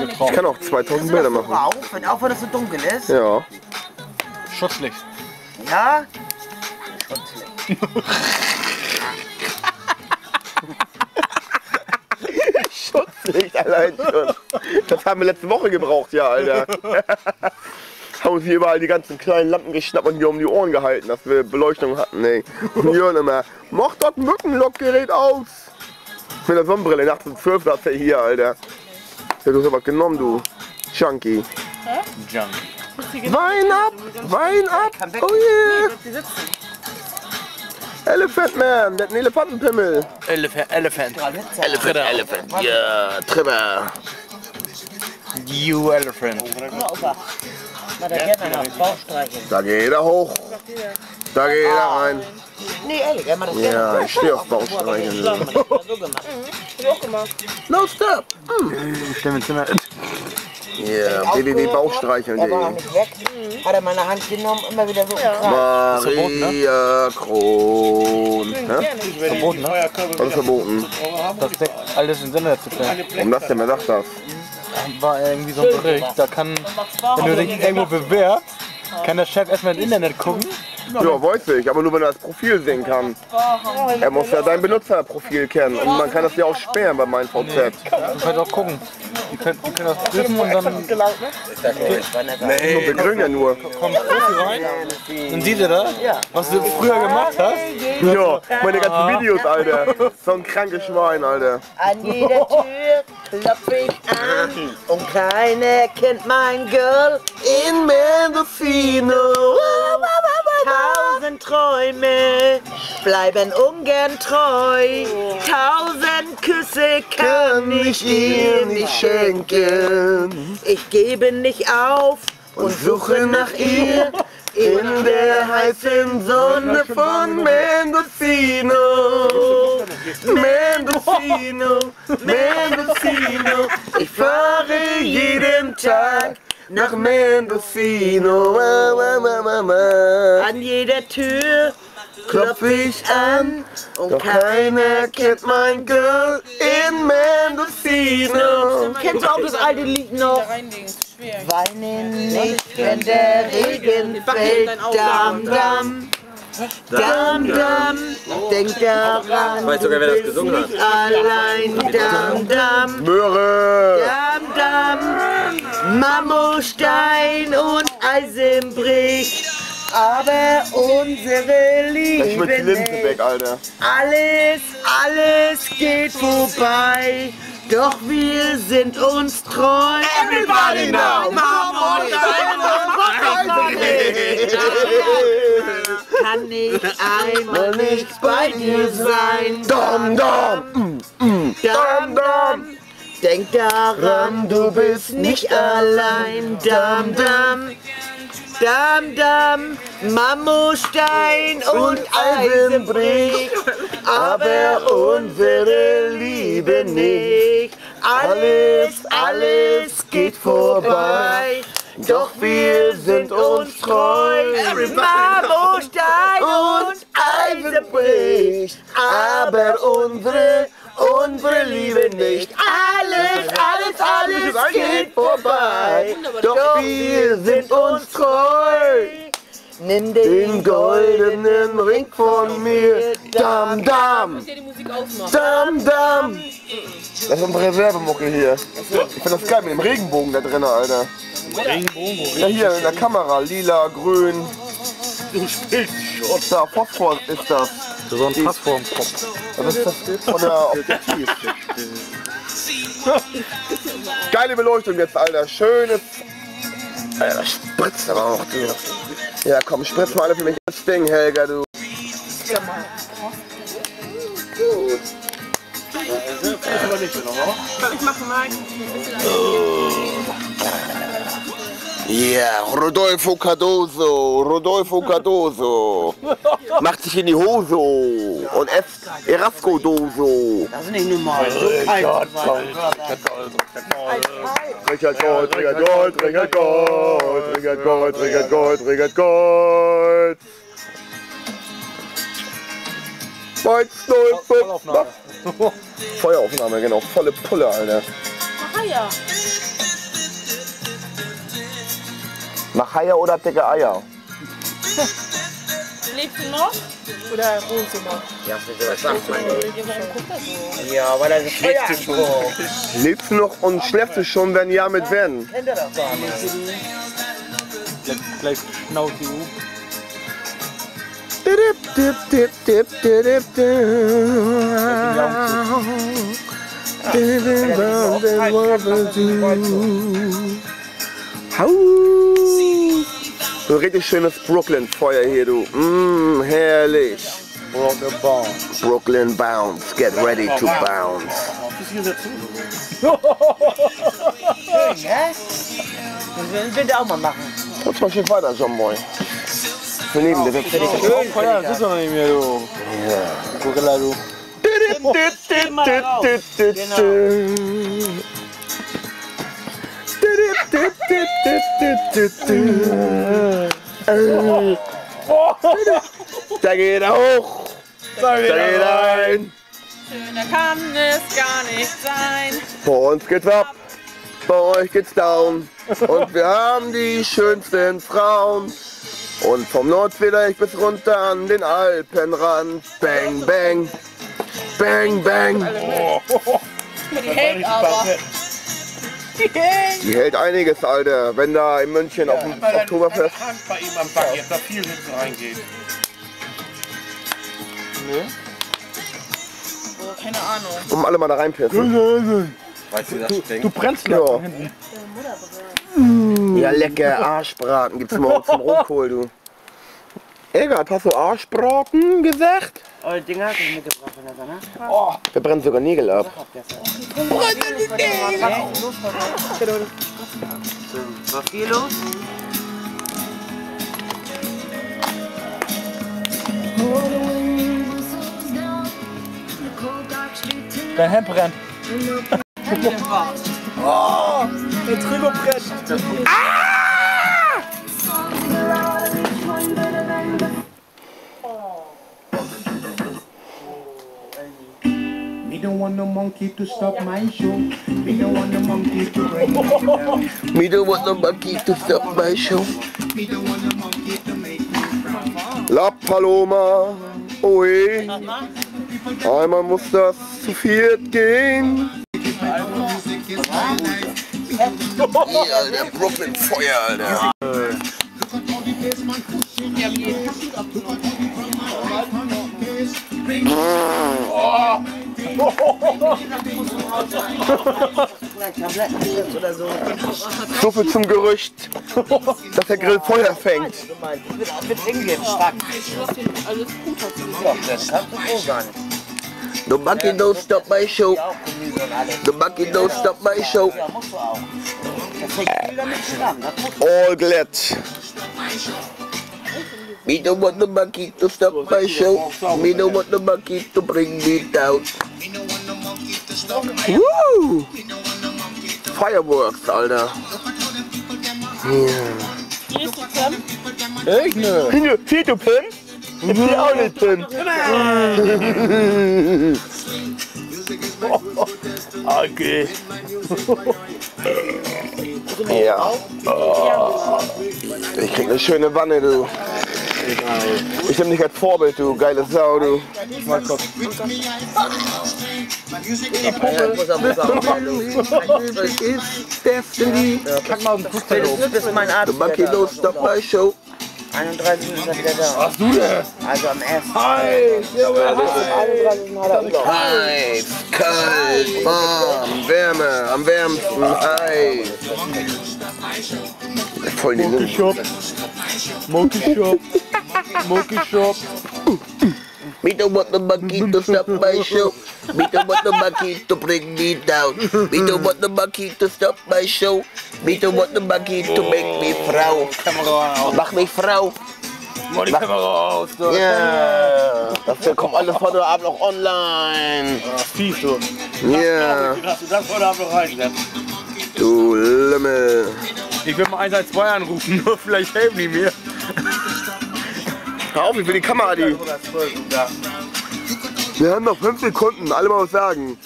Ich kann auch 2000 Bilder machen. Auch wenn es so dunkel ist? Ja. Schutzlicht. Ja? Schutzlicht. Schutzlicht allein schon. Das haben wir letzte Woche gebraucht, ja, Alter. Haben uns hier überall die ganzen kleinen Lampen geschnappt und hier um die Ohren gehalten, dass wir Beleuchtung hatten, ey. Und die hören immer, mach das Mückenlockgerät aus. Mit der Sonnenbrille, nachts um 12 saß er hier, Alter. Ja, du hast aber genommen, du. Junkie. Hä? Junkie. Wein ab! Wein ab! Oh yeah! Elephant Man, der hat einen Elefantenpimmel. Elephant. Elephant. Ja, Trevor. You Elephant. Na, der geht noch Bauchstreichen. Da geht er hoch. Da geht er rein. Nee, ehrlich, er macht das Ja, ich stehe auf Bauchstreichen. so gemacht. No stop. Zimmer. Ja, www.bauchstreicheln.de. Er war noch nicht weg. Hat er meine Hand genommen, immer wieder so gekratzt. Maria Kron. Verboten, ne? Was ist verboten? Das deckt alles in Sender zu stellen. Warum das denn? Wer sagt das? War irgendwie so ein Bericht, da kann, wenn du dich irgendwo bewerbst, kann der Chef erstmal ins Internet gucken. Ja, weiß ich, aber nur wenn er das Profil sehen kann. Er muss ja dein Benutzerprofil kennen und man kann das ja auch sperren bei meinem VZ. Du kannst auch gucken. Die können das prüfen und dann Nee, wir grünen ja nur. kommt Profi rein. Dann sieht er das, was du früher gemacht hast. Ja, meine ganzen Videos, Alter. So ein krankes Schwein, Alter. An jeder Tür klopfe ich an und keiner kennt mein Girl. In Mendocino. 1000 Träume bleiben ungern treu. 1000 Küsse kann ich ihr nicht schenken. Ich gebe nicht auf und suche nach ihr in der heißen Sonne von Mendocino. Mendocino, Mendocino. Ich fahre jeden Tag nach Mendocino. An jeder Tür klopfe ich an und keiner kennt mein Girl in Mendocino. Kennst du auch das alte Lied noch? Weine nicht, wenn der Regen fällt. Dam, dam. Dam, dam, denk daran, Weißt sogar, wer das gesungen hat? nicht allein. Dam, dam. Möhre. Dam, dam, Marmorstein und Eisen bricht, aber unsere Ich mit die Liebe Linse weg, nicht. Alter. Alles geht vorbei, doch wir sind uns treu. Everybody now! Marmorstein und Eisen bricht. Kann ich einmal nicht bei dir sein? Dam, dam. Dam, dam. Denk daran, du bist nicht allein. Dam, dam. Dam, dam. Marmorstein und Eisen bricht, aber unsere Liebe nicht. Alles geht vorbei. Doch wir sind uns treu. Marmorstein und Eisen bricht, aber unsere Liebe nicht. Alles geht vorbei. Doch wir sind uns treu. Nimm den goldenen Ring von mir. Dam, dam. Dam, dam. Das ist unsere Reservemucke hier. Ich finde das geil mit dem Regenbogen da drin, Alter. Regenbogen. Ja, hier in der Kamera. Lila, grün. Du spielst schon. Da, Phosphor ist das. So ein Passform im Kopf. Was ist das von der Objektiv? Geile Beleuchtung jetzt, Alter. Schönes. Alter, das spritzt aber auch, du. Ja, komm, spritz mal alle für mich das Ding, Helga, du. Ja, Rodolfo Cardoso. Macht sich in die Hose und esst Erasco-Doso. Das ist nicht normal. So kalt. Trinkert Gold, trinkert Gold, trinkert Gold, trinkert Gold, trinkert Gold, trinkert Gold. Vollaufnahme. Feueraufnahme, genau. Volle Pulle, Alter. Ach ja. Mach Eier oder dicke Eier? Lebst du noch? Oder ruhst du noch? Ja, was sagt man? Warum guckt er so? Ja, weil er sich schläft schon. Lebst du noch und schläfst du schon, wenn ja, mit wen? Kennt er doch gar nicht. Gleich Schnauze hoch. So richtig schönes Brooklyn-Feuer hier, du. Herrlich. Brooklyn bounce. Get ready to bounce. Das will der auch mal machen. Kannst mal schön weiter, John Boy. Wir nehmen dir das. Feuer, das ist doch nicht mehr, du. Gorilla, du. Da geht er hoch. Da geht er rein. Schöner kann es gar nicht sein. Bei uns geht's ab, bei euch geht's down. Und wir haben die schönsten Frauen. Und vom Nordfederich bis runter an den Alpenrand. Bang, bang, bang, bang. Die hält aber. Die hält einiges, Alter. Wenn da in München auf dem Oktoberfest. Bei ihm am Back jetzt da viel hinten reingeht. Oh, keine Ahnung. Um alle mal da reinpissen. Weißt du, das stinkt? Du brennst Ja. noch hinten. Ja, lecker Arschbraten gibt's morgen zum Rotkohl, du. Egert, hast du Arschbraten gesagt? Eure Dinger hast du mitgebracht von der Sonne? Wir brennen sogar Nägel ab. War viel los? Dein Hemd brennt. Oh, der Trigo brennt. We don't want no monkey to stop my show. We don't want no monkey to bring me down. Me don't want no monkey to stop my show. We don't want no monkey to make me frown. La Paloma, oe. Einmal muss das zu viert gehen. Music is my life. Ja, Alter, Brooklyn Feuer, Alter. Look at all the bass man pushing your bass. Look at all the drummer on your bass. Bring Oder so. So viel zum Gerücht, dass der Grill Feuer fängt. Du meinst, wird hingehen, stark. Alles gut hast du Ja, das kannst du froh sein. The monkey don't stop my show. Ja, auch Gemüse und alles. The monkey don't stop my show. Ja, musst du auch. Das hängt viel damit zusammen. Das musst du. All glatt. Me don't want the monkey to stop my show. Me don't want the monkey to bring me down. We don't want no monkey to stop my Woo! We don't want no monkey to Fireworks, Alter. look at all the people them are Gehst du Clem? Ich nö. Hier, du Pin? Ich bin auch nicht Pin. Okay. Ja. Oh. Ich krieg eine schöne Wanne, du. Ich nehm dich als Vorbild, du geile Sau, du. Mal gucken. Destiny. Pack mal auf den Flugzeug hoch. Das ist mein Arzt. The monkey don't stop my show. 31 ist er wieder da. Was du denn? Also am 1. Hi. Heiß, kalt, warm, Wärme, am wärmsten, heiß. Voll die Monkey Shop. Monkey Shop. Monkey Shop. Me don't want the monkey to stop my show. Me don't want the monkey to bring me down. Me don't want the monkey to stop my show. Me don't want the monkey to make me Frau. Mach mich Frau. Mach die Kamera aus. Ja, das kommt alles heute Abend noch online. Fies so. Ja, Hast du das heute Abend noch reingesetzt? du Lümmel. Ich will mal 112 anrufen, nur vielleicht helfen die mir. Hör auf, ich will die Kamera, die. Wir haben noch 5 Sekunden, alle mal was sagen.